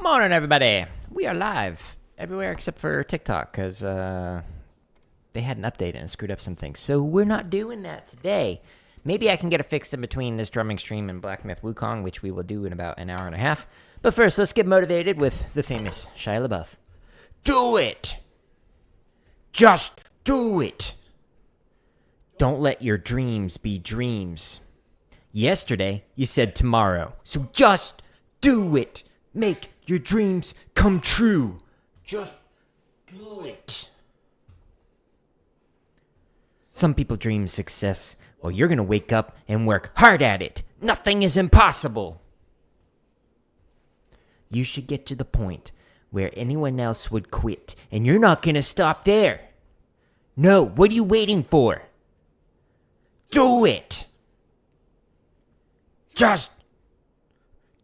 Morning, everybody. We are live everywhere except for TikTok because they had an update and it screwed up some things. So we're not doing that today. Maybe I can get it fixed in between this drumming stream and Black Myth Wukong, which we will do in about an hour and a half. But first, let's get motivated with the famous Shia LaBeouf. Do it! Just do it! Don't let your dreams be dreams. Yesterday, you said tomorrow. So just do it! Make your dreams come true. Just do it. Some people dream success. Well, you're going to wake up and work hard at it. Nothing is impossible. You should get to the point where anyone else would quit, and you're not going to stop there. No, what are you waiting for? Do it. Just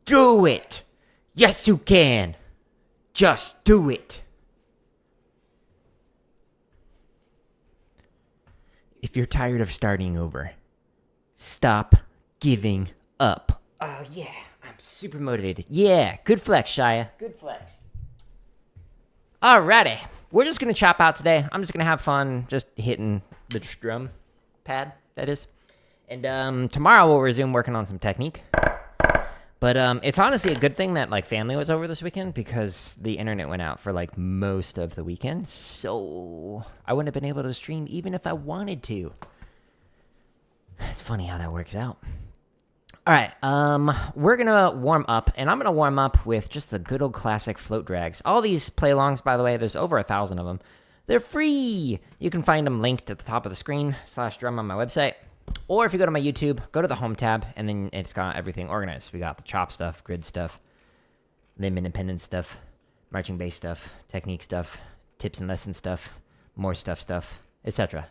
do it. Yes, you can. Just do it. If you're tired of starting over, stop giving up. Oh, yeah. I'm super motivated. Yeah. Good flex, Shia. Good flex. Alrighty. We're just going to chop out today. I'm just going to have fun just hitting the drum pad, that is. And tomorrow we'll resume working on some technique. But it's honestly a good thing that like family was over this weekend because the internet went out for like most of the weekend. So I wouldn't have been able to stream even if I wanted to. It's funny how that works out. All right, we're going to warm up, and I'm going to warm up with just the good old classic float drags. All these play-alongs, by the way, there's over 1,000 of them. They're free. You can find them linked at the top of the screen /drum on my website. Or if you go to my YouTube, go to the home tab, and then it's got everything organized. We got the chop stuff, grid stuff, limb independent stuff, marching bass stuff, technique stuff, tips and lesson stuff, more stuff, etc.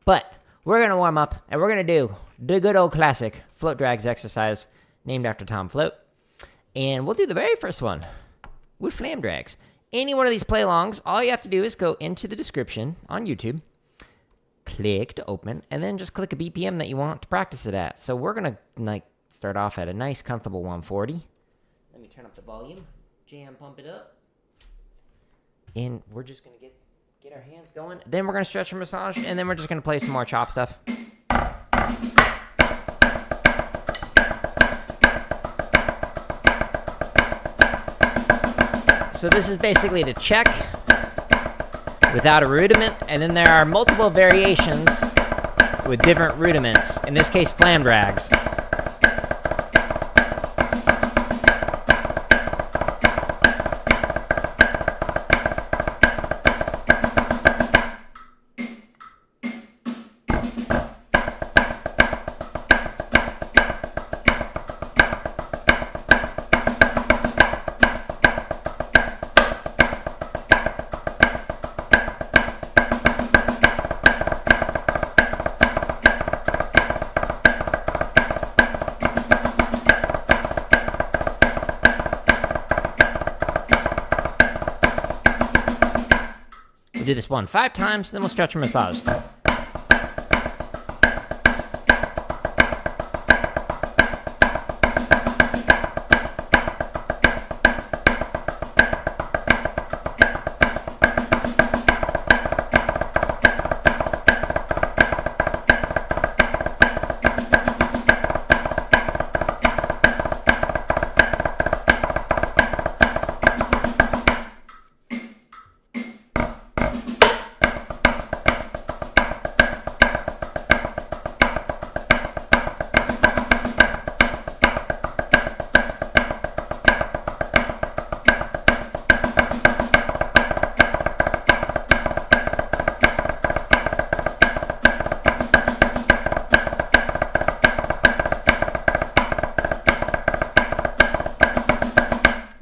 But we're going to warm up, and we're going to do the good old classic float drags exercise named after Tom Float. And we'll do the very first one with flam drags. Any one of these play-alongs, all you have to do is go into the description on YouTube, click to open, and then just click a BPM that you want to practice it at. So we're going to start off at a nice, comfortable 140. Let me turn up the volume, jam pump it up. And we're just going to get our hands going. Then we're going to stretch and massage, and then we're just going to play some more chop stuff. So this is basically the check without a rudiment, and then there are multiple variations with different rudiments, in this case flam drags. Do this one 5 times, then we'll stretch and massage.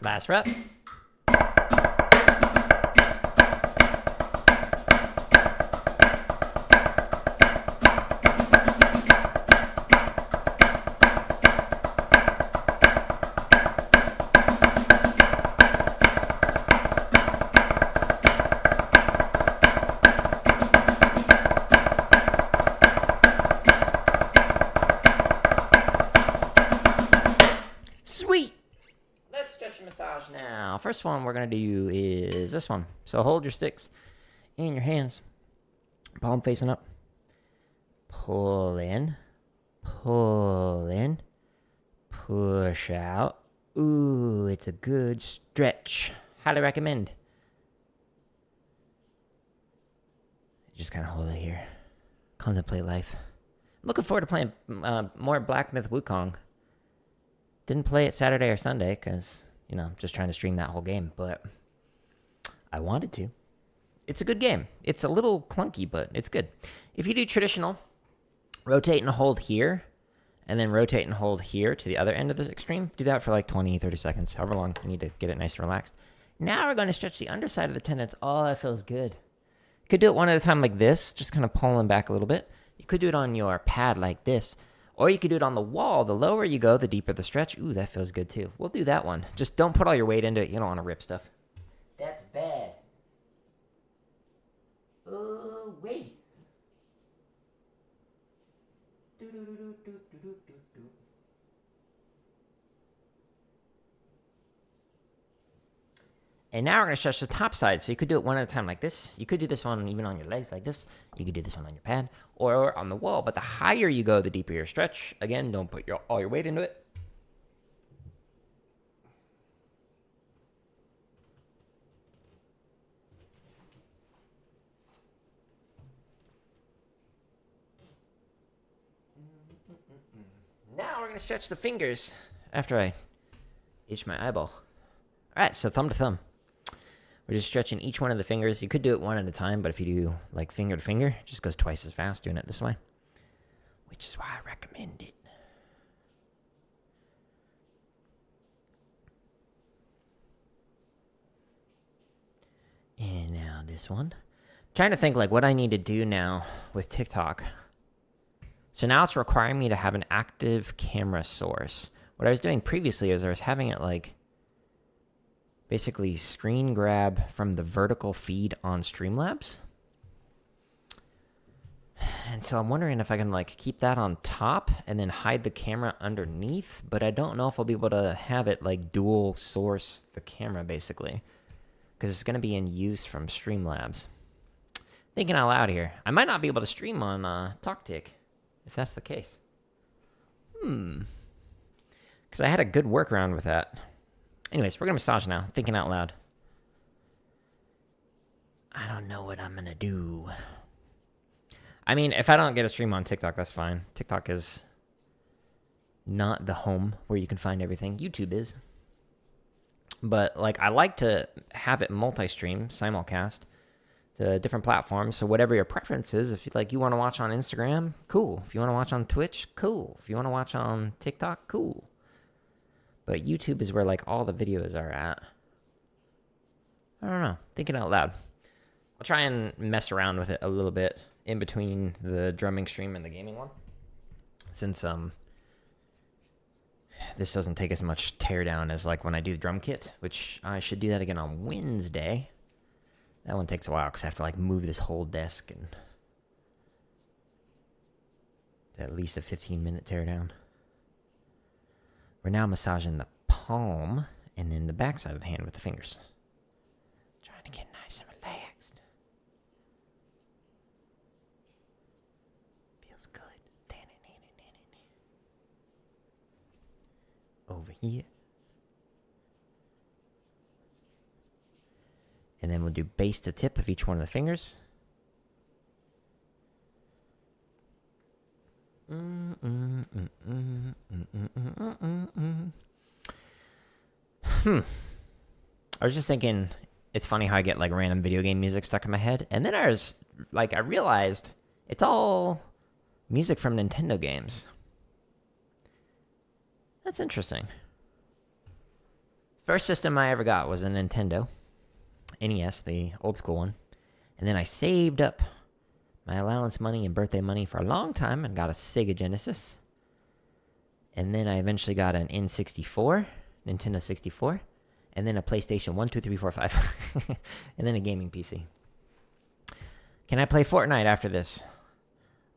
Last rep. Sweet. Let's stretch and massage. massage now. First one we're going to do is this one. So hold your sticks in your hands. Palm facing up. Pull in. Pull in. Push out. Ooh, it's a good stretch. Highly recommend. Just kind of hold it here. Contemplate life. I'm looking forward to playing more Black Myth Wukong. Didn't play it Saturday or Sunday because, you know, I'm just trying to stream that whole game, but I wanted to. It's a good game. It's a little clunky, but it's good. If you do traditional, rotate and hold here, and then rotate and hold here to the other end of the extreme. Do that for like 20, 30 seconds, however long you need to get it nice and relaxed. Now we're going to stretch the underside of the tendons. Oh, that feels good. You could do it one at a time like this, just kind of pulling back a little bit. You could do it on your pad like this, or you could do it on the wall. The lower you go, the deeper the stretch. Ooh, that feels good too. We'll do that one. Just don't put all your weight into it. You don't want to rip stuff. That's bad. Oh, wait. And now we're going to stretch the top side. So you could do it one at a time like this. You could do this one even on your legs like this. You could do this one on your pad or on the wall. But the higher you go, the deeper your stretch. Again, don't put all your weight into it. Now we're going to stretch the fingers after I itch my eyeball. All right, so thumb to thumb. We're just stretching each one of the fingers. You could do it one at a time, but if you do like finger to finger, it just goes twice as fast doing it this way, which is why I recommend it. And now this one. I'm trying to think like what I need to do now with TikTok. So now it's requiring me to have an active camera source. What I was doing previously is I was having it like basically screen grab from the vertical feed on Streamlabs. And so I'm wondering if I can like keep that on top and then hide the camera underneath, but I don't know if I'll be able to have it like dual source the camera basically, because it's going to be in use from Streamlabs. Thinking out loud here. I might not be able to stream on TalkTick if that's the case. Because I had a good workaround with that. Anyways, we're going to massage now. Thinking out loud. I don't know what I'm going to do. I mean, if I don't get a stream on TikTok, that's fine. TikTok is not the home where you can find everything. YouTube is. But, like, I like to have it multi-stream, simulcast, to different platforms. So whatever your preference is, if you want to watch on Instagram, cool. If you want to watch on Twitch, cool. If you want to watch on TikTok, cool. But YouTube is where, like, all the videos are at. I don't know. Thinking out loud. I'll try and mess around with it a little bit in between the drumming stream and the gaming one. Since, this doesn't take as much teardown as, like, when I do the drum kit, which I should do that again on Wednesday. That one takes a while because I have to, like, move this whole desk and at least a 15-minute teardown. We're now massaging the palm and then the backside of the hand with the fingers. Trying to get nice and relaxed. Feels good. Over here. And then we'll do base to tip of each one of the fingers. I was just thinking, it's funny how I get like random video game music stuck in my head. And then I realized it's all music from Nintendo games. That's interesting. First system I ever got was a Nintendo NES, the old school one. And then I saved up my allowance money and birthday money for a long time and got a Sega Genesis. And then I eventually got an N64, Nintendo 64. And then a PlayStation 1, 2, 3, 4, 5. And then a gaming PC. Can I play Fortnite after this?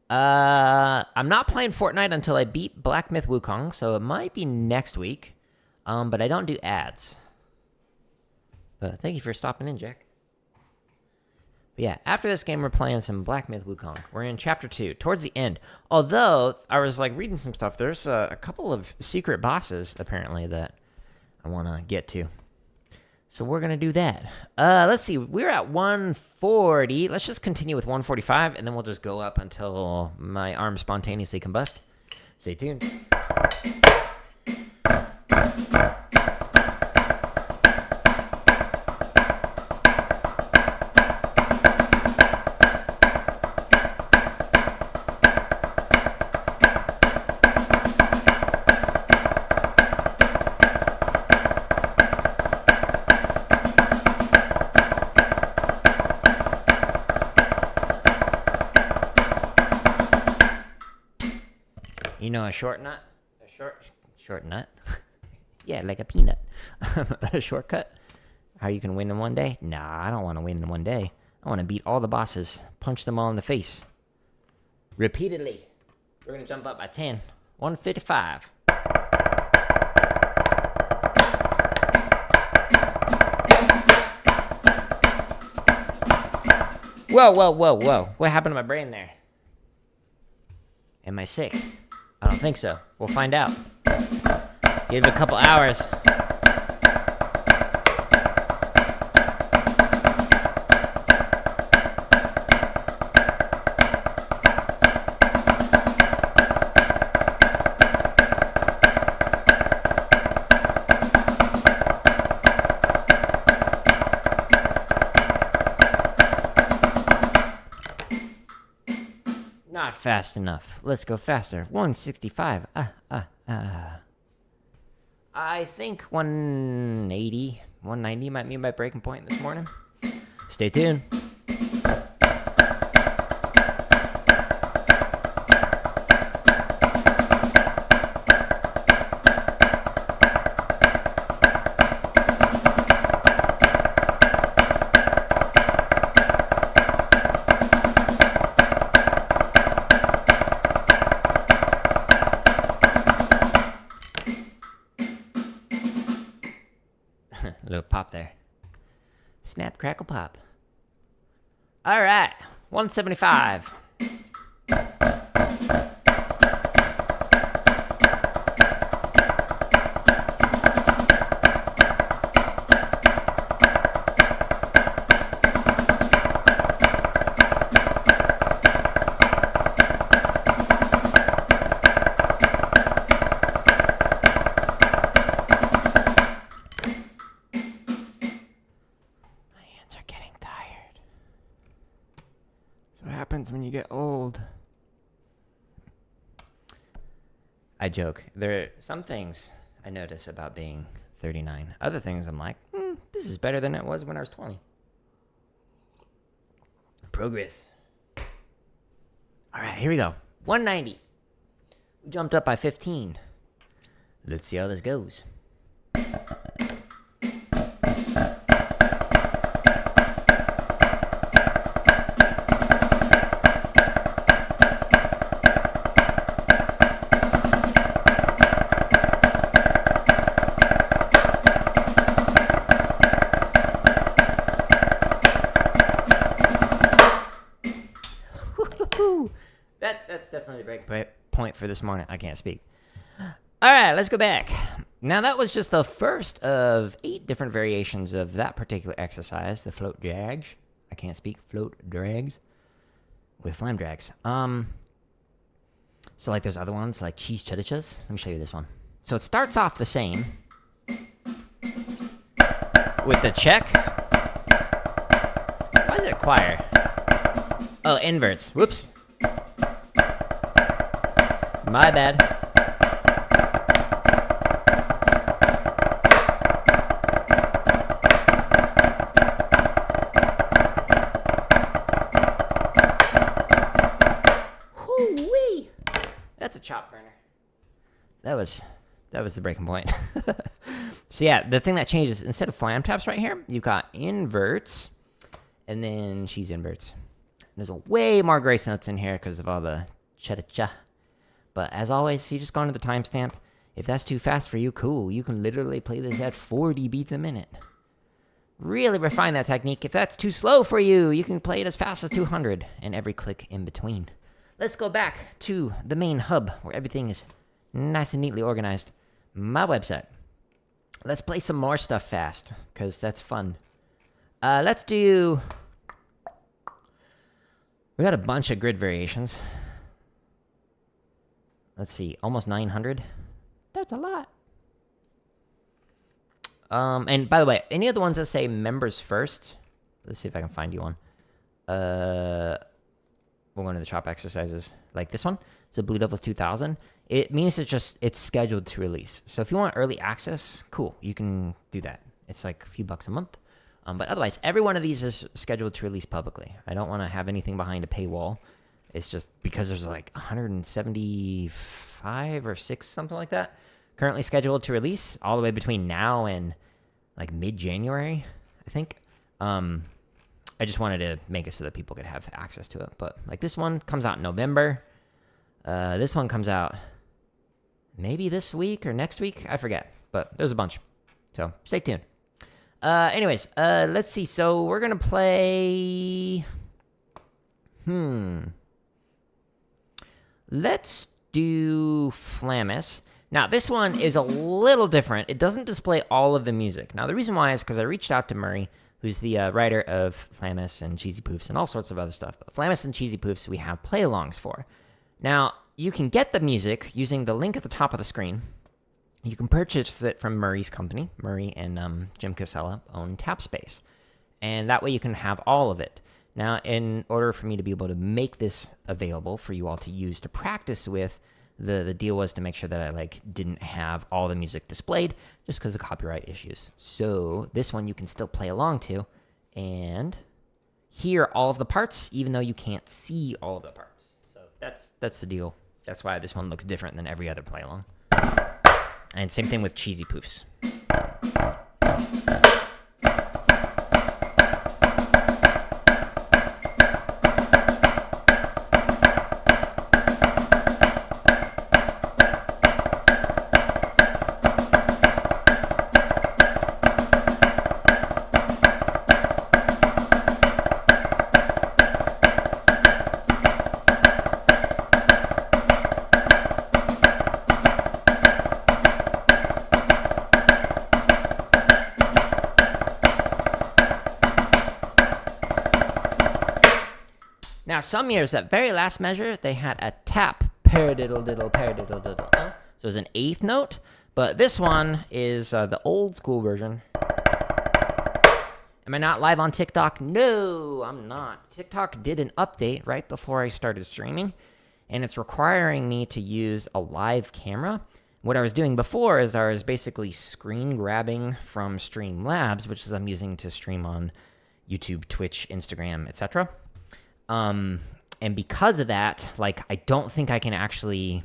I'm not playing Fortnite until I beat Black Myth Wukong, so it might be next week. But I don't do ads. But thank you for stopping in, Jack. But yeah, after this game, we're playing some Black Myth Wukong. We're in Chapter 2, towards the end. Although, I was like reading some stuff. There's a couple of secret bosses, apparently, that I want to get to. So we're going to do that. Let's see. We're at 140. Let's just continue with 145, and then we'll just go up until my arm spontaneously combust. Stay tuned. You know a short nut? A short nut? Yeah, like a peanut. A shortcut? How you can win in one day? Nah, I don't want to win in one day. I want to beat all the bosses. Punch them all in the face. Repeatedly. We're going to jump up by 10. 155. Whoa, whoa, whoa, whoa. What happened to my brain there? Am I sick? I don't think so. We'll find out. Give it a couple hours. Not fast enough. Let's go faster. 165. I think 180, 190 might be my breaking point this morning. Stay tuned. Little pop there. Snap, crackle, pop. All right, 175. When you get old. I joke. There are some things I notice about being 39. Other things I'm like, this is better than it was when I was 20. Progress. All right, here we go. 190. We jumped up by 15. Let's see how this goes. That's definitely the break point for this morning. I can't speak. All right, let's go back. Now, that was just the first of 8 different variations of that particular exercise, the float drags. I can't speak. Float drags with flam drags. So, like, there's other ones, like cheese chuddichas. Let me show you this one. So, it starts off the same with the check. Why is it a choir? Oh, inverts. Whoops. My bad. Whoo-wee. That's a chop burner. That was the breaking point. So yeah, the thing that changes, instead of flam taps right here, you've got inverts, and then cheese inverts. There's a way more grace notes in here because of all the cha-cha. But as always, you just go into the timestamp. If that's too fast for you, cool. You can literally play this at 40 beats a minute. really refine that technique. If that's too slow for you, you can play it as fast as 200 and every click in between. Let's go back to the main hub where everything is nice and neatly organized. My website. Let's play some more stuff fast, because that's fun. Let's do... We got a bunch of grid variations. Let's see, almost 900. That's a lot. And by the way, any of the ones that say members first, let's see if I can find you one. We're going to the chop exercises. Like this one, so Blue Devils 2000. It means it's scheduled to release. So if you want early access, cool, you can do that. It's like a few bucks a month. But otherwise, every one of these is scheduled to release publicly. I don't want to have anything behind a paywall. It's just because there's like 175 or 6, something like that, currently scheduled to release all the way between now and like mid-January, I think. I just wanted to make it so that people could have access to it. But like this one comes out in November. This one comes out maybe this week or next week. I forget, but there's a bunch. So stay tuned. Anyways, let's see. So we're going to play... Let's do Flammus. Now, this one is a little different. It doesn't display all of the music. Now, the reason why is because I reached out to Murray, who's the writer of Flammus and Cheesy Poofs and all sorts of other stuff. But Flammus and Cheesy Poofs we have play-alongs for. Now, you can get the music using the link at the top of the screen. You can purchase it from Murray's company. Murray and Jim Casella own Tapspace. And that way you can have all of it. Now, in order for me to be able to make this available for you all to use to practice with, the deal was to make sure that I didn't have all the music displayed just because of copyright issues. So this one you can still play along to and hear all of the parts, even though you can't see all of the parts. So that's the deal. That's why this one looks different than every other play along. And same thing with Cheesy Poofs. Now, some years, that very last measure, they had a tap paradiddle diddle paradiddle diddle. So it was an eighth note, but this one is the old school version. Am I not live on TikTok? No, I'm not. TikTok did an update right before I started streaming, and it's requiring me to use a live camera. What I was doing before is I was basically screen grabbing from Streamlabs, which is I'm using to stream on YouTube, Twitch, Instagram, etc. And because of that, I don't think I can actually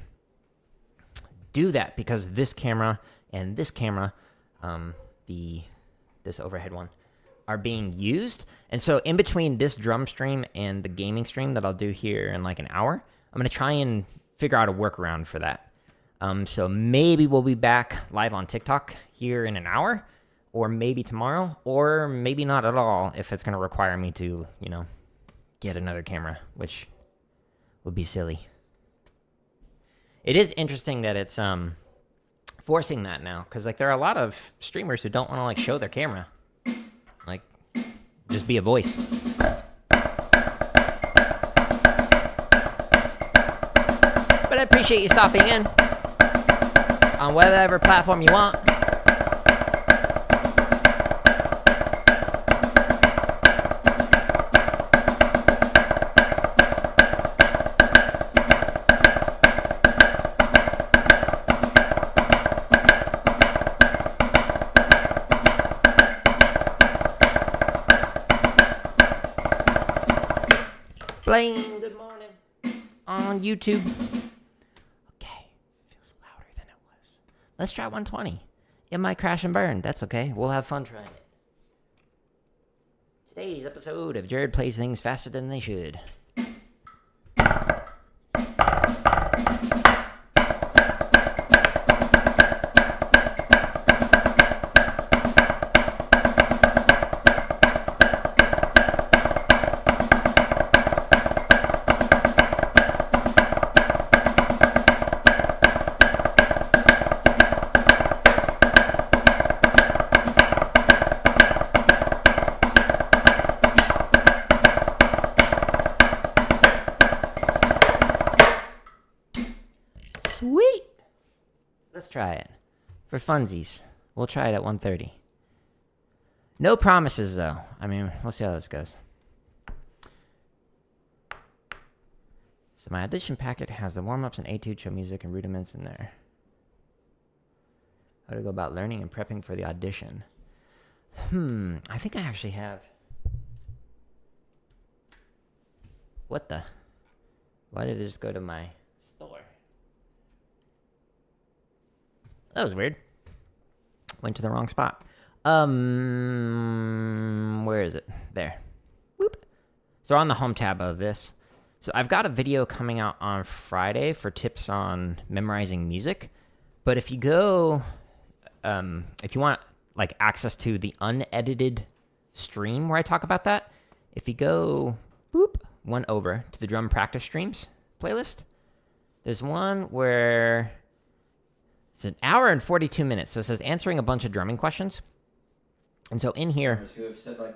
do that because this camera and this camera, this overhead one, are being used. And so in between this drum stream and the gaming stream that I'll do here in an hour, I'm going to try and figure out a workaround for that. So maybe we'll be back live on TikTok here in an hour, or maybe tomorrow, or maybe not at all if it's going to require me to, get another camera, which would be silly. It is interesting that it's forcing that now, because there are a lot of streamers who don't want to show their camera, just be a voice. But I appreciate you stopping in on whatever platform you want. Blaine, good morning on YouTube. Okay, feels louder than it was. Let's try 120. It might crash and burn. That's okay. We'll have fun trying it. Today's episode of Jared Plays Things Faster Than They Should. try it. For funsies. We'll try it at 1:30. No promises, though. I mean, we'll see how this goes. So my audition packet has the warm-ups and etude, show music, and rudiments in there. How to go about learning and prepping for the audition. I think I actually have... What the? Why did it just go to my store? That was weird. Went to the wrong spot. Where is it? There. Whoop. So we're on the home tab of this. So I've got a video coming out on Friday for tips on memorizing music. But if you go, if you want like access to the unedited stream where I talk about that, if you go, one over to the drum practice streams playlist, there's one where it's an hour and 42 minutes. So it says answering a bunch of drumming questions. And so in here, who have said like,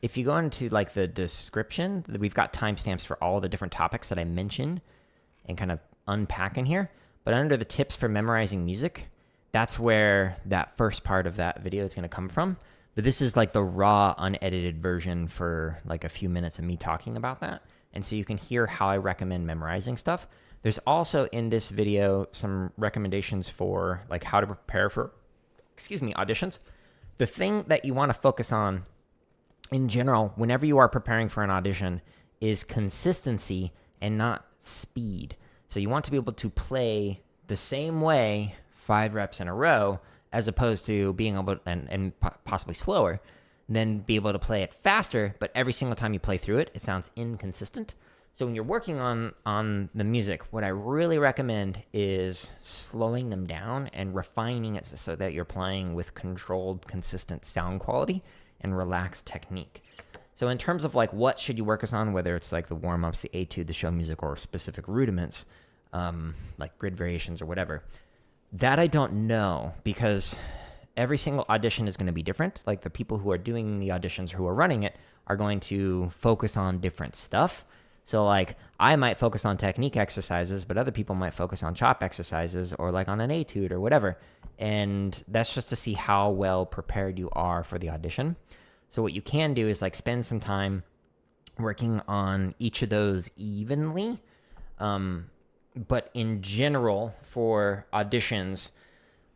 if you go into like the description, we've got timestamps for all the different topics that I mentioned and kind of unpack in here. But under the tips for memorizing music, that's where that first part of that video is going to come from. But this is like the raw, unedited version for like a few minutes of me talking about that. And so you can hear how I recommend memorizing stuff. There's also in this video some recommendations for like how to prepare for, auditions. The thing that you want to focus on in general, whenever you are preparing for an audition, is consistency and not speed. So you want to be able to play the same way 5 reps in a row, as opposed to being able to, and possibly slower, then be able to play it faster, but every single time you play through it, it sounds inconsistent. So when you're working on the music, what I really recommend is slowing them down and refining it so that you're playing with controlled, consistent sound quality and relaxed technique. So in terms of like what should you work on, whether it's like the warm-ups, the etude, the show music, or specific rudiments, like grid variations or whatever, that I don't know, because every single audition is going to be different. Like the people who are doing the auditions, who are running it, are going to focus on different stuff. So like I might focus on technique exercises, but other people might focus on chop exercises or like on an etude or whatever. And that's just to see how well prepared you are for the audition. So what you can do is like spend some time working on each of those evenly. But in general, for auditions,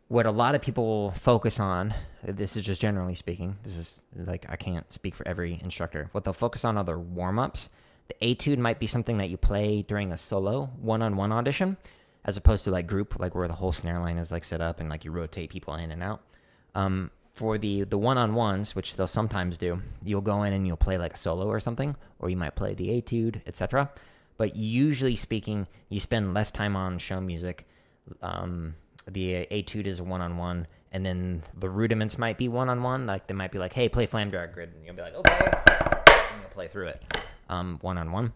what a lot of people focus on, this is just generally speaking, this is like, I can't speak for every instructor. What they'll focus on are the warm-ups. The etude might be something that you play during a solo one-on-one audition, as opposed to like group, like where the whole snare line is like set up and like you rotate people in and out. For the one-on-ones, which they'll sometimes do, you'll go in and you'll play like a solo or something, or you might play the etude, etc. But usually speaking, you spend less time on show music. The etude is a one-on-one, and then the rudiments might be one-on-one. Like they might be like, hey, play flam drag grid, and you'll be like, okay, and you'll play through it one-on-one.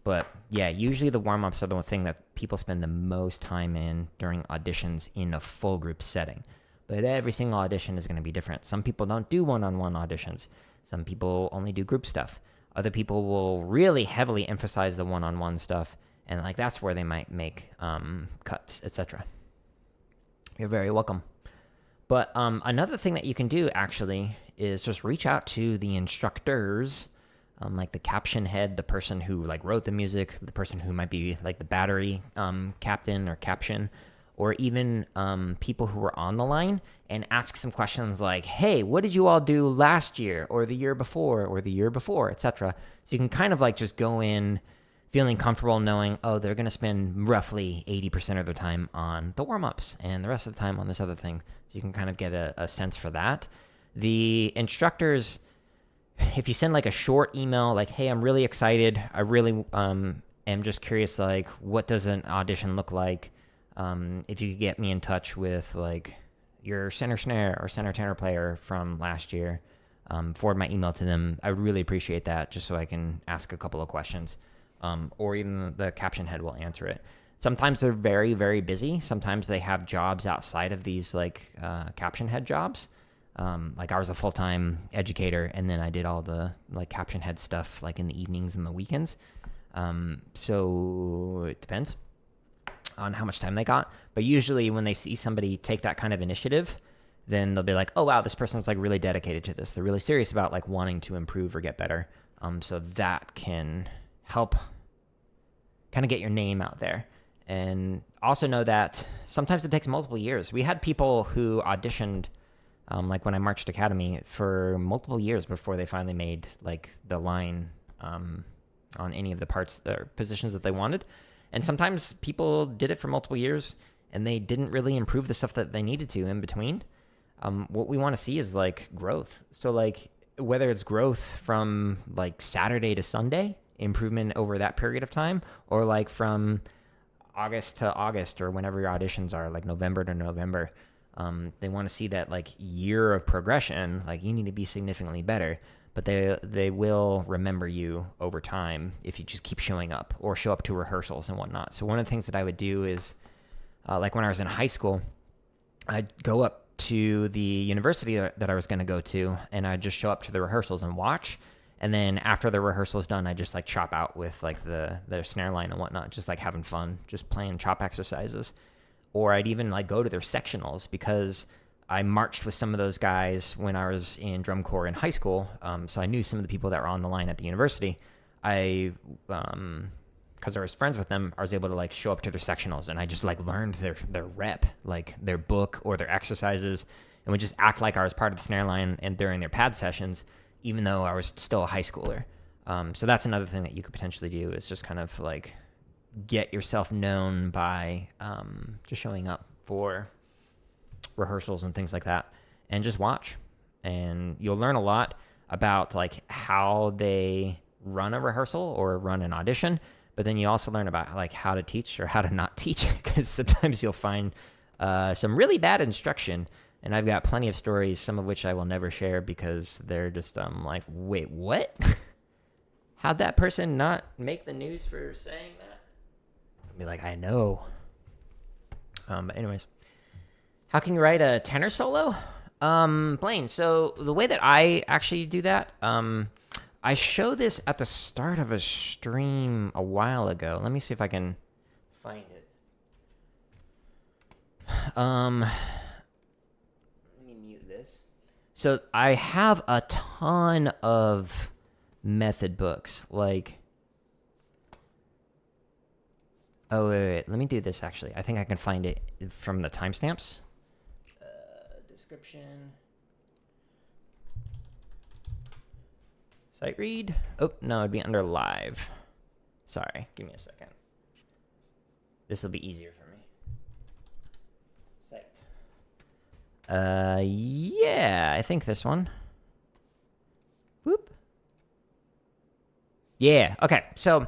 But yeah, usually the warm-ups are the thing that people spend the most time in during auditions in a full group setting. But every single audition is going to be different. Some people don't do one-on-one auditions. Some people only do group stuff. Other people will really heavily emphasize the one-on-one stuff, and like that's where they might make cuts, etc. You're very welcome. But another thing that you can do actually is just reach out to the instructors, like the caption head, the person who like wrote the music, the person who might be like the battery captain or caption, or even people who were on the line, and ask some questions like, hey, what did you all do last year or the year before, etc. So you can kind of like just go in feeling comfortable knowing, oh, they're going to spend roughly 80% of their time on the warm-ups and the rest of the time on this other thing. So you can kind of get a sense for that. The instructors, if you send like a short email like, hey, I'm really excited, I really am just curious, like, what does an audition look like? If you could get me in touch with like your center snare or center tenor player from last year, forward my email to them. I would really appreciate that, just so I can ask a couple of questions. Or even the caption head will answer it. Sometimes they're very, very busy. Sometimes they have jobs outside of these like caption head jobs. Like I was a full-time educator, and then I did all the like caption head stuff like in the evenings and the weekends. So it depends. on how much time they got. But usually when they see somebody take that kind of initiative, then they'll be like, oh, wow, this person's like really dedicated to this. They're really serious about like wanting to improve or get better. So that can help kind of get your name out there. And also know that sometimes it takes multiple years. We had people who auditioned, like when I marched Academy, for multiple years before they finally made like the line on any of the parts or positions that they wanted. And sometimes people did it for multiple years and they didn't really improve the stuff that they needed to in between. What we want to see is like growth. So like whether it's growth from like Saturday to Sunday, improvement over that period of time, or like from August to August, or whenever your auditions are, like November to November, they want to see that like year of progression. Like you need to be significantly better, but they will remember you over time if you just keep showing up or show up to rehearsals and whatnot. So one of the things that I would do is like when I was in high school, I'd go up to the university that I was going to go to, and I'd just show up to the rehearsals and watch. And then after the rehearsal was done, I just like chop out with like their snare line and whatnot, just like having fun, just playing chop exercises. Or I'd even like go to their sectionals, because I marched with some of those guys when I was in drum corps in high school. So I knew some of the people that were on the line at the university. Because I was friends with them, I was able to like show up to their sectionals, and I just like learned their rep, like their book or their exercises, and would just act like I was part of the snare line and during their pad sessions, even though I was still a high schooler. So that's another thing that you could potentially do, is just kind of like get yourself known by just showing up for rehearsals and things like that, and just watch. And you'll learn a lot about like how they run a rehearsal or run an audition, but then you also learn about like how to teach or how to not teach, because sometimes you'll find some really bad instruction. And I've got plenty of stories, some of which I will never share because they're just like, wait, what? How'd that person not make the news for saying that? I'll be like, I know. But anyways, how can you write a tenor solo? Blaine, so the way that I actually do that, I show this at the start of a stream a while ago. Let me see if I can find it. Let me mute this. So I have a ton of method books. Like, oh, wait. Let me do this, actually. I think I can find it from the timestamps. Description. Sight read. Oh, no, it'd be under live. Sorry, give me a second. This will be easier for me. Sight. Yeah, I think this one. Whoop. Yeah, okay. So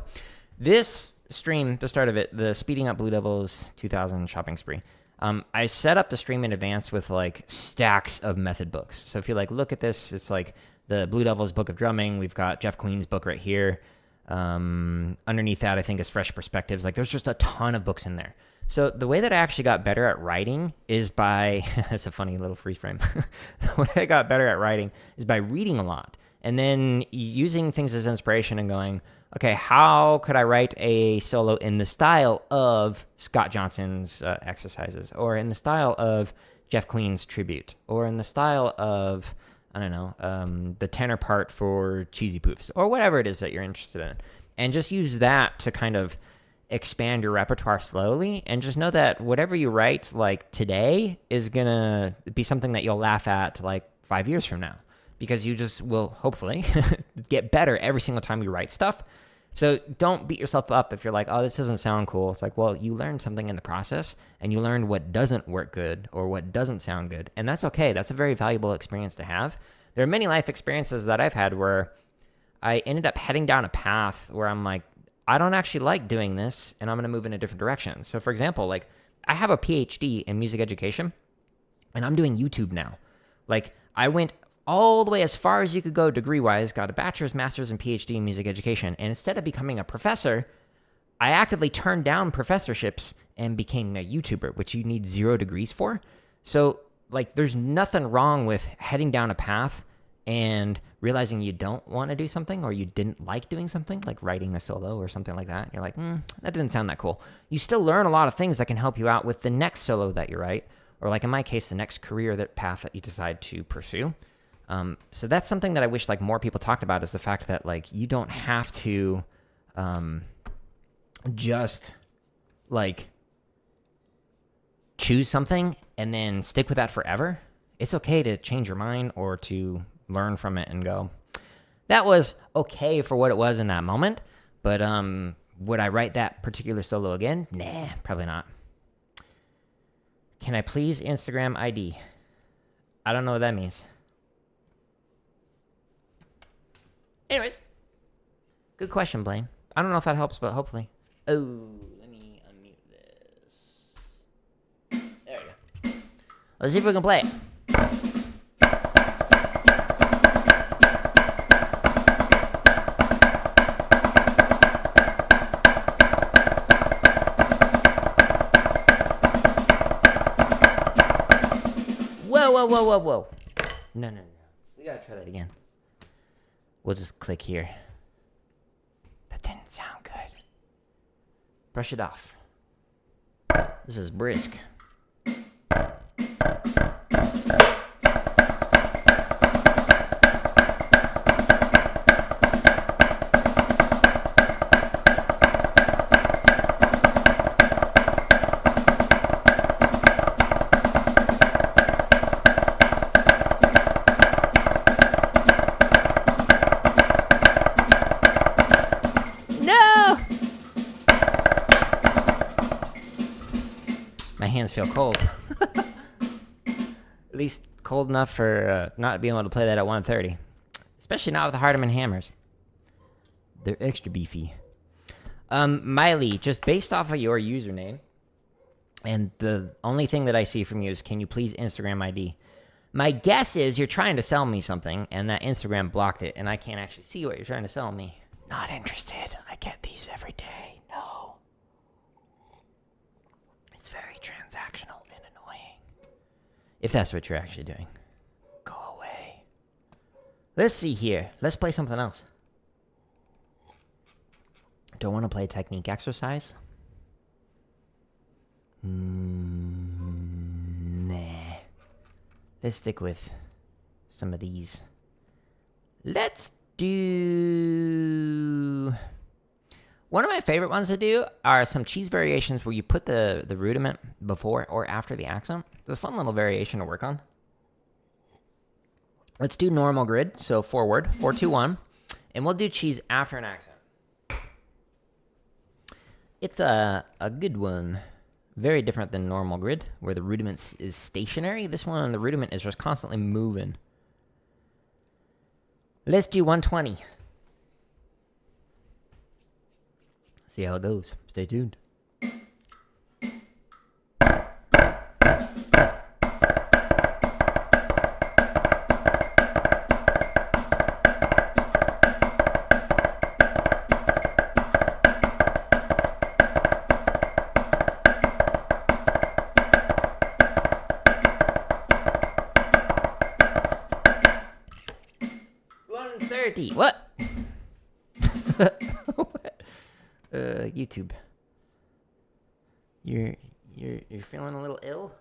this stream, the start of it, the Speeding Up Blue Devils 2000 shopping spree. I set up the stream in advance with like stacks of method books. So if you like look at this, it's like the Blue Devils Book of Drumming. We've got Jeff Queen's book right here. Underneath that, I think, is Fresh Perspectives. Like, there's just a ton of books in there. So the way that I actually got better at writing is by... that's a funny little freeze frame. The way I got better at writing is by reading a lot. And then using things as inspiration and going, okay, how could I write a solo in the style of Scott Johnson's exercises? Or in the style of Jeff Queen's tribute? Or in the style of... I don't know, the tenor part for Cheesy Poofs, or whatever it is that you're interested in. And just use that to kind of expand your repertoire slowly, and just know that whatever you write like today is going to be something that you'll laugh at like 5 years from now, because you just will hopefully get better every single time you write stuff. So don't beat yourself up if you're like, oh, this doesn't sound cool. It's like, well, you learned something in the process, and you learned what doesn't work good or what doesn't sound good. And that's okay. That's a very valuable experience to have. There are many life experiences that I've had where I ended up heading down a path where I'm like, I don't actually like doing this, and I'm going to move in a different direction. So for example, like I have a PhD in music education, and I'm doing YouTube now. Like I went all the way as far as you could go degree-wise, got a bachelor's, master's, and PhD in music education. And instead of becoming a professor, I actively turned down professorships and became a YouTuber, which you need 0 degrees for. So, like, there's nothing wrong with heading down a path and realizing you don't want to do something or you didn't like doing something, like writing a solo or something like that. You're like, that doesn't sound that cool. You still learn a lot of things that can help you out with the next solo that you write, or like in my case, the next career path that you decide to pursue. So that's something that I wish like more people talked about, is the fact that like you don't have to just like choose something and then stick with that forever. It's okay to change your mind or to learn from it and go, that was okay for what it was in that moment, but would I write that particular solo again? Nah, probably not. Can I please Instagram ID? I don't know what that means. Anyways, good question, Blaine. I don't know if that helps, but hopefully. Oh, let me unmute this. There we go. Let's see if we can play it. Whoa. No. We gotta try that again. We'll just click here. That didn't sound good. Brush it off. This is brisk. Hands feel cold. At least cold enough for not being able to play that at 130. Especially not with the Hardeman hammers. They're extra beefy. Miley, just based off of your username, and the only thing that I see from you is, can you please Instagram ID? My guess is you're trying to sell me something, and that Instagram blocked it, and I can't actually see what you're trying to sell me. Not interested. I get these every day. No. Transactional and annoying. If that's what you're actually doing, go away. Let's see here. Let's play something else. Don't want to play technique exercise? Nah. Let's stick with some of these. Let's do... One of my favorite ones to do are some cheese variations where you put the rudiment before or after the accent. It's a fun little variation to work on. Let's do normal grid, so forward, 4-2-1, and we'll do cheese after an accent. It's a good one. Very different than normal grid, where the rudiment is stationary. This one, the rudiment is just constantly moving. Let's do 120. See how it goes. Stay tuned. What? YouTube. You're feeling a little ill?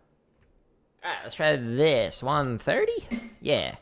Alright, let's try this. 130? Yeah.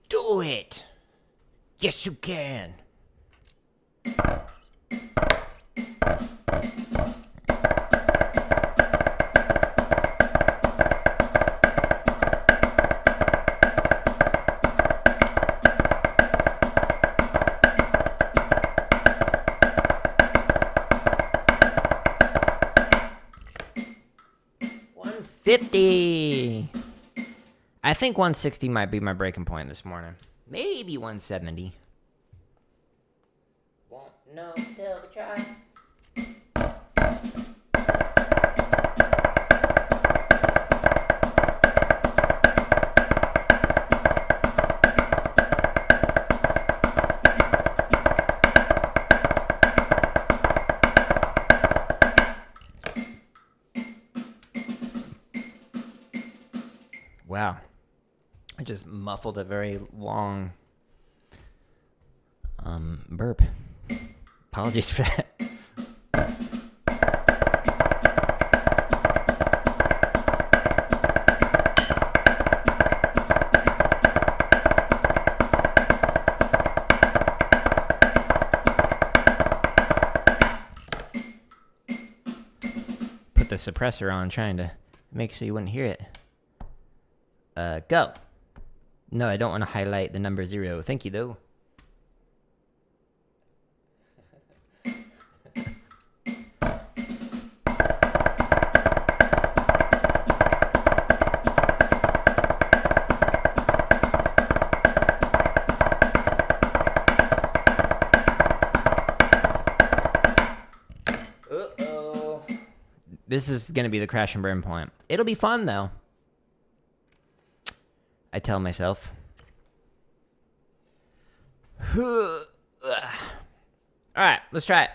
Do it! Yes, you can! $150! I think 160 might be my breaking point this morning. Maybe 170. Won't know till we try. Wow. I just muffled a very long burp. Apologies for that. Put the suppressor on, trying to make sure you wouldn't hear it. Go. No, I don't want to highlight the number 0. Thank you, though. Uh-oh. This is going to be the crash and burn point. It'll be fun, though. I tell myself. Alright, let's try it.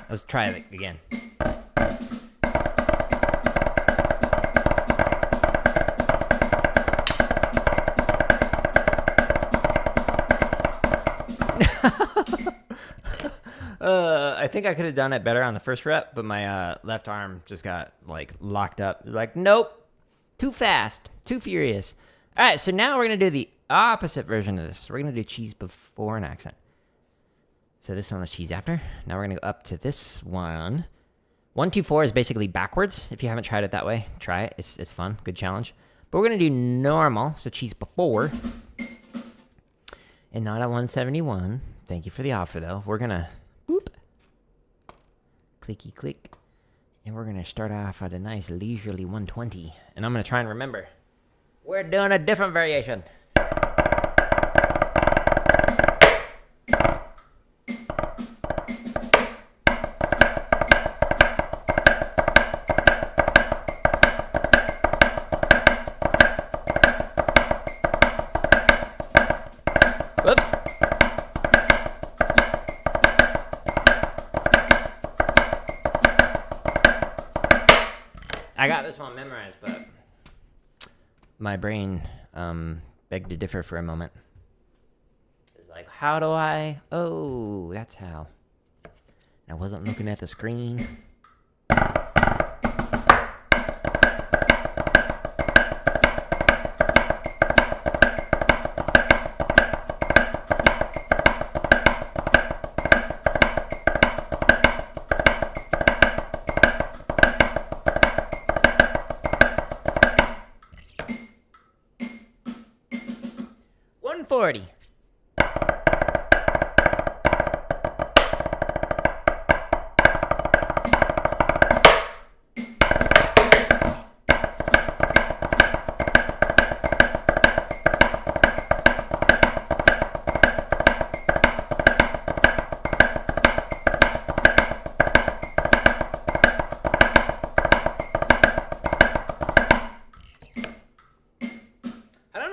Let's try it again. I think I could have done it better on the first rep, but my left arm just got like locked up. It was like, nope, too fast, too furious. All right, so now we're gonna do the opposite version of this. We're gonna do cheese before an accent. So this one was cheese after. Now we're gonna go up to this one. 1, 2, 4 is basically backwards. If you haven't tried it that way, try it. It's fun, good challenge. But we're gonna do normal, so cheese before, and not at 171. Thank you for the offer, though. We're gonna whoop, clicky click, and we're gonna start off at a nice leisurely 120. And I'm gonna try and remember, we're doing a different variation. Whoops. I got this one memorized, but my brain begged to differ for a moment. It's like, how do I? Oh, that's how. I wasn't looking at the screen. 140.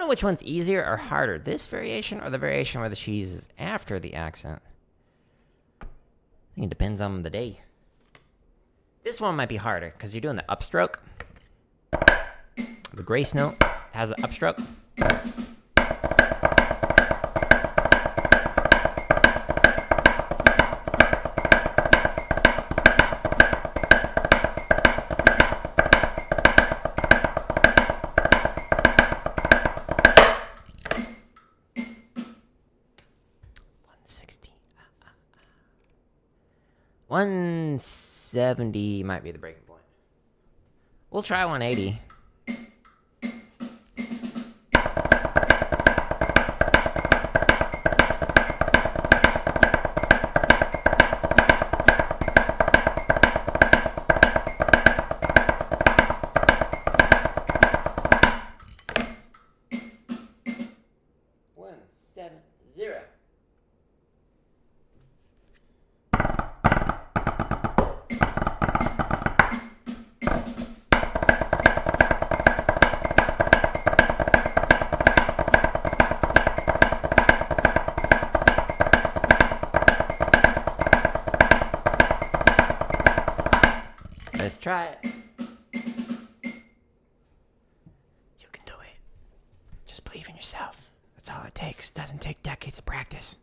Which one's easier or harder, this variation or the variation where the cheese is after the accent? I think it depends on the day. This one might be harder because you're doing the upstroke. The grace note has an upstroke. $170 might be the breaking point. We'll try 180. Let's try it. You can do it. Just believe in yourself. That's all it takes. Doesn't take decades of practice.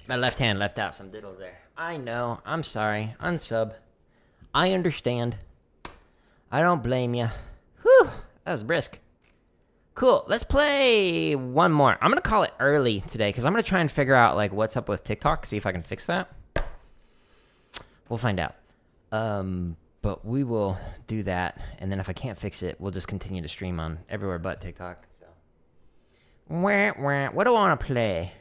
My left hand left out some diddles there. I know. I'm sorry. Unsub. I understand. I don't blame you. Whew. That was brisk. Cool. Let's play one more. I'm going to call it early today because I'm going to try and figure out like what's up with TikTok. See if I can fix that. We'll find out. But we will do that. And then if I can't fix it, we'll just continue to stream on everywhere but TikTok. So, what do I want to play?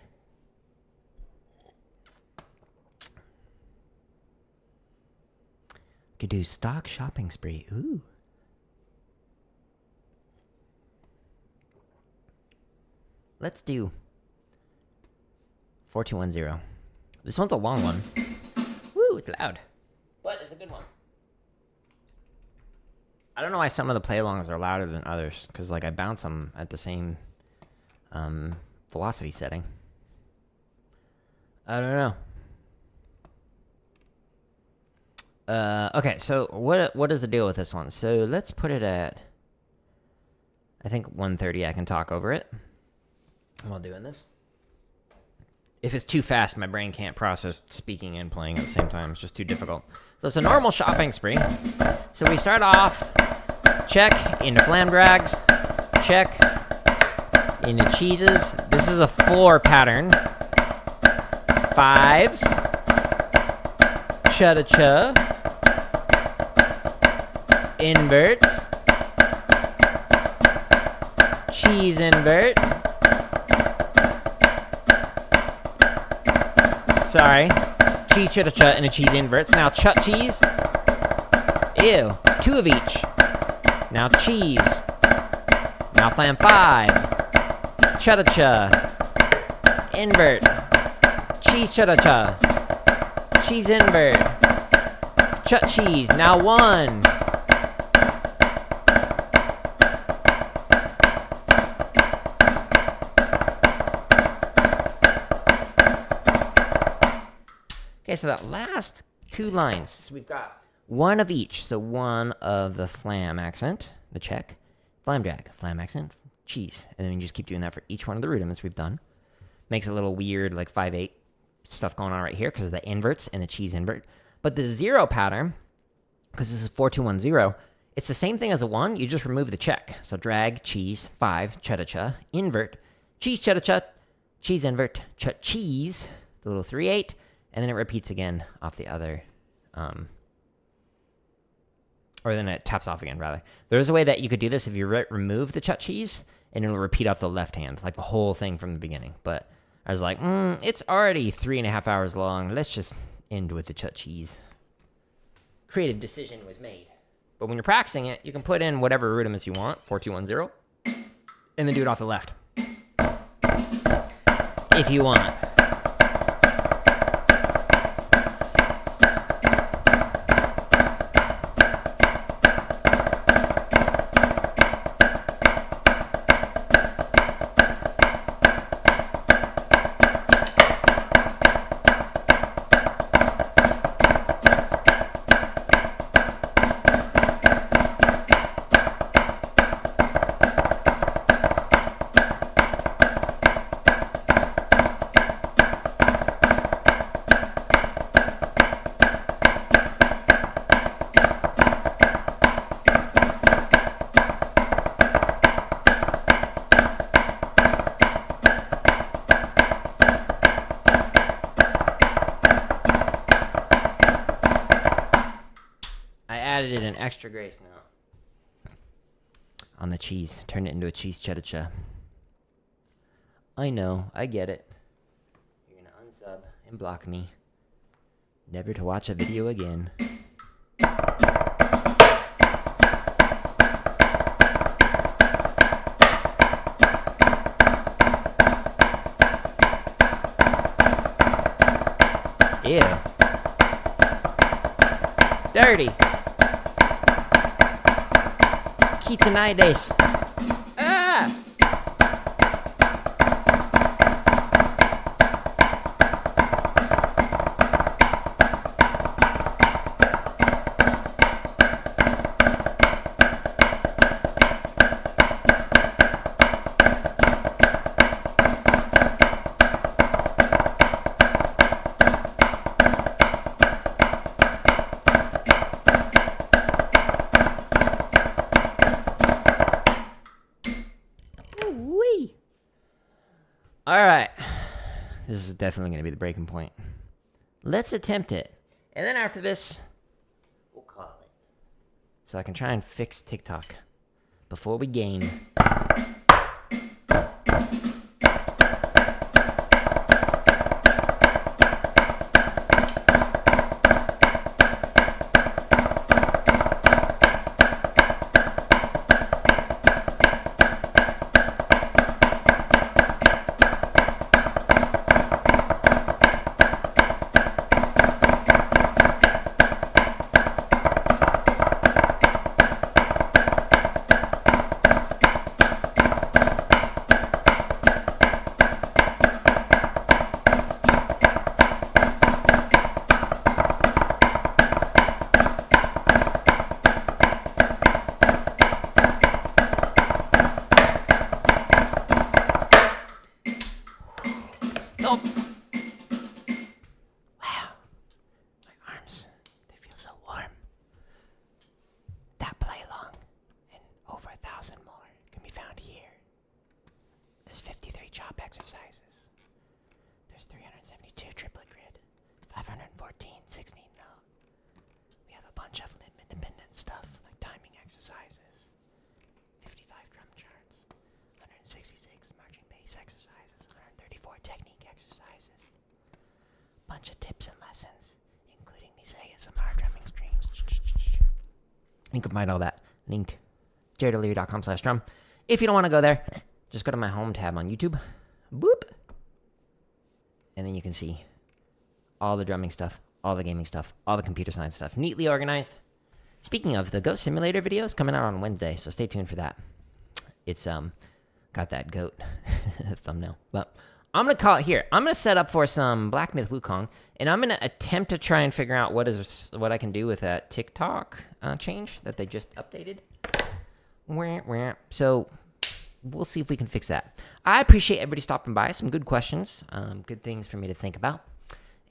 Could do stock shopping spree. Ooh. Let's do 4210. This one's a long one. Woo, it's loud. But it's a good one. I don't know why some of the play-alongs are louder than others. Because, like, I bounce them at the same velocity setting. I don't know. Okay, so what is the deal with this one? So let's put it at, I think 130. I can talk over it while doing this. If it's too fast, my brain can't process speaking and playing at the same time. It's just too difficult. So it's a normal shopping spree. So we start off, check into flam drags, check into cheeses. This is a 4 pattern. 5s, cha-da-cha, inverts, cheese invert, sorry, cheese cha-da-cha and a cheese inverts. Now chut cheese, ew, 2 of each. Now cheese, now flam 5, cha-da-cha, invert, cheese cha-da-cha, cheese invert, chut cheese, now 1. Okay, so that last 2 lines, so we've got 1 of each. So 1 of the flam accent, the check, flam drag, flam accent, cheese. And then you just keep doing that for each one of the rudiments we've done. Makes it a little weird, like 5/8 stuff going on right here because of the inverts and the cheese invert. But the 0 pattern, because this is 4210, it's the same thing as a 1. You just remove the check. So drag, cheese, 5, cha-da-cha, invert, cheese, cha-da-cha, cheese, invert, chut cheese, the little 3/8. And then it repeats again off the other, or then it taps off again, rather. There's a way that you could do this if you remove the chut cheese, and it'll repeat off the left hand, like the whole thing from the beginning. But I was like, it's already 3.5 hours long. Let's just end with the chut cheese. Creative decision was made. But when you're practicing it, you can put in whatever rudiments you want, 4210, and then do it off the left. If you want. Added an extra grace now on the cheese. Turned it into a cheese cha-da-cha. I know, I get it. You're gonna unsub and block me, never to watch a video again. Ew. Dirty. Quitonides. Ah! All right. This is definitely going to be the breaking point. Let's attempt it. And then after this, we'll call it. So I can try and fix TikTok before we game. Stop. Wow. My arms, they feel so warm. That play along and over 1,000 more can be found here. There's 53 chop exercises. There's 372 triplet grid. 514 16 note. We have a bunch of limb independent stuff like timing exercises. 55 drum charts. 166 marching bass exercises. 134 technique exercises. Bunch of tips and lessons, including these ASMR drumming streams. You can find all that linked jaredoleary.com/drum. If you don't want to go there, just go to my home tab on YouTube. Boop. And then you can see all the drumming stuff, all the gaming stuff, all the computer science stuff, neatly organized. Speaking of, the Goat Simulator video is coming out on Wednesday, so stay tuned for that. It's got that goat thumbnail. But I'm going to call it here. I'm going to set up for some Black Myth Wukong, and I'm going to attempt to try and figure out what I can do with that TikTok change that they just updated. So we'll see if we can fix that. I appreciate everybody stopping by. Some good questions, good things for me to think about,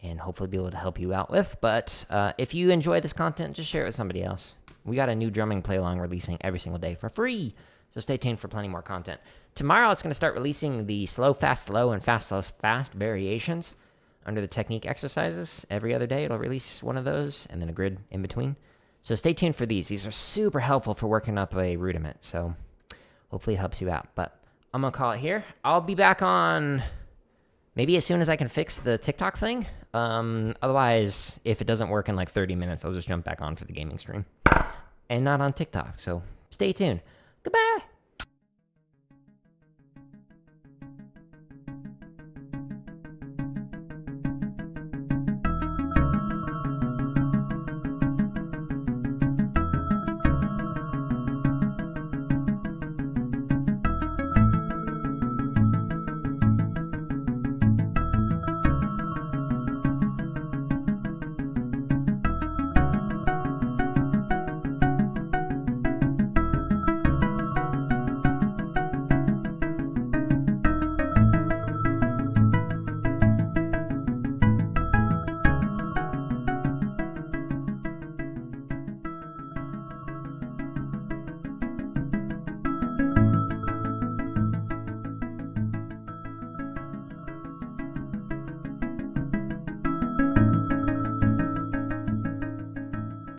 and hopefully be able to help you out with. But if you enjoy this content, just share it with somebody else. We got a new drumming play-along releasing every single day for free. So stay tuned for plenty more content. Tomorrow, it's going to start releasing the slow, fast, slow, and fast, slow, fast variations under the technique exercises. Every other day, it'll release one of those, and then a grid in between. So stay tuned for these. These are super helpful for working up a rudiment. So hopefully it helps you out. But I'm going to call it here. I'll be back on maybe as soon as I can fix the TikTok thing. Otherwise, if it doesn't work in like 30 minutes, I'll just jump back on for the gaming stream. And not on TikTok. So stay tuned. Goodbye.